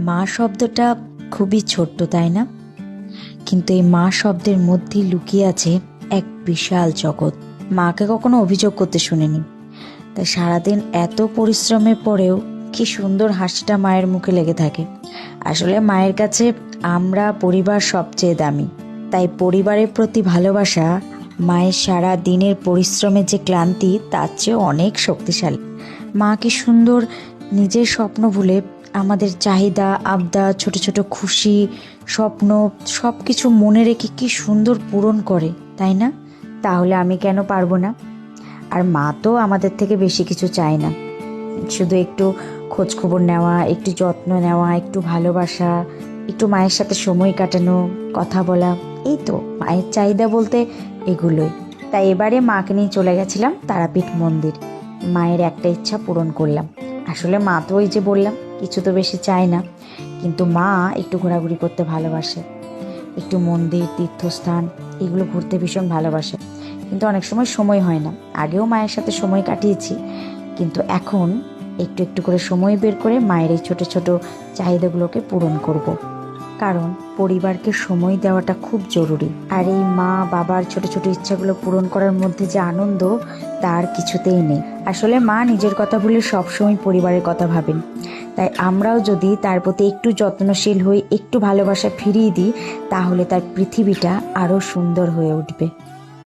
মা শব্দটা খুবই ছোট্ট, তাই না? কিন্তু এই মা শব্দের মধ্যেই লুকিয়ে আছে এক বিশাল জগৎ। মাকে কখনো অভিযোগ করতে শুনিনি, তাই সারাদিন এত পরিশ্রমের পরেও কি সুন্দর হাসিটা মায়ের মুখে লেগে থাকে। আসলে মায়ের কাছে আমরা পরিবার সবচেয়ে দামি, তাই পরিবারের প্রতি ভালোবাসা মায়ের সারা দিনের পরিশ্রমের যে ক্লান্তি তার চেয়ে অনেক শক্তিশালী। মা কি সুন্দর নিজের স্বপ্ন ভুলে আমাদের চাহিদা, আবদার, ছোট ছোট খুশি, স্বপ্ন সব কিছু মনে রেখে কি সুন্দর পূরণ করে, তাই না? তাহলে আমি কেন পারবো না? আর মা তো আমাদের থেকে বেশি কিছু চায় না, শুধু একটু খোঁজ খবর নেওয়া, একটু যত্ন নেওয়া, একটু ভালোবাসা, একটু মায়ের সাথে সময় কাটানো, কথা বলা। এই তো মায়ের চাহিদা বলতে এগুলোই। তাই এবারে মাকে নিয়ে চলে গেছিলাম তারাপীঠ মন্দির। মায়ের একটা ইচ্ছা পূরণ করলাম। আসলে মা তো ওই যে বললাম কিছু তো বেশি চায় না, কিন্তু মা একটু ঘোরাঘুরি করতে ভালোবাসে, একটু মন্দির, তীর্থস্থান এগুলো ঘুরতে ভীষণ ভালোবাসে। কিন্তু অনেক সময় হয় না। আগেও মায়ের সাথে সময় কাটিয়েছি, কিন্তু এখন একটু একটু করে সময় বের করে মায়ের এই ছোট ছোট চাহিদাগুলোকে পূরণ করব। কারণ পরিবারকে সময় দেওয়াটা খুব জরুরি। আর এই মা বাবার ছোট ছোট ইচ্ছাগুলো পূরণ করার মধ্যে যে আনন্দ, তার কিছুতেই নেই। আসলে মা নিজের কথা ভুলে সবসময় পরিবারের কথা ভাবেন। তাই আমরাও যদি তার প্রতি একটু যত্নশীল হই, একটু ভালোবাসা ফিরিয়ে দিই, তাহলে তার পৃথিবীটা আরো সুন্দর হয়ে উঠবে।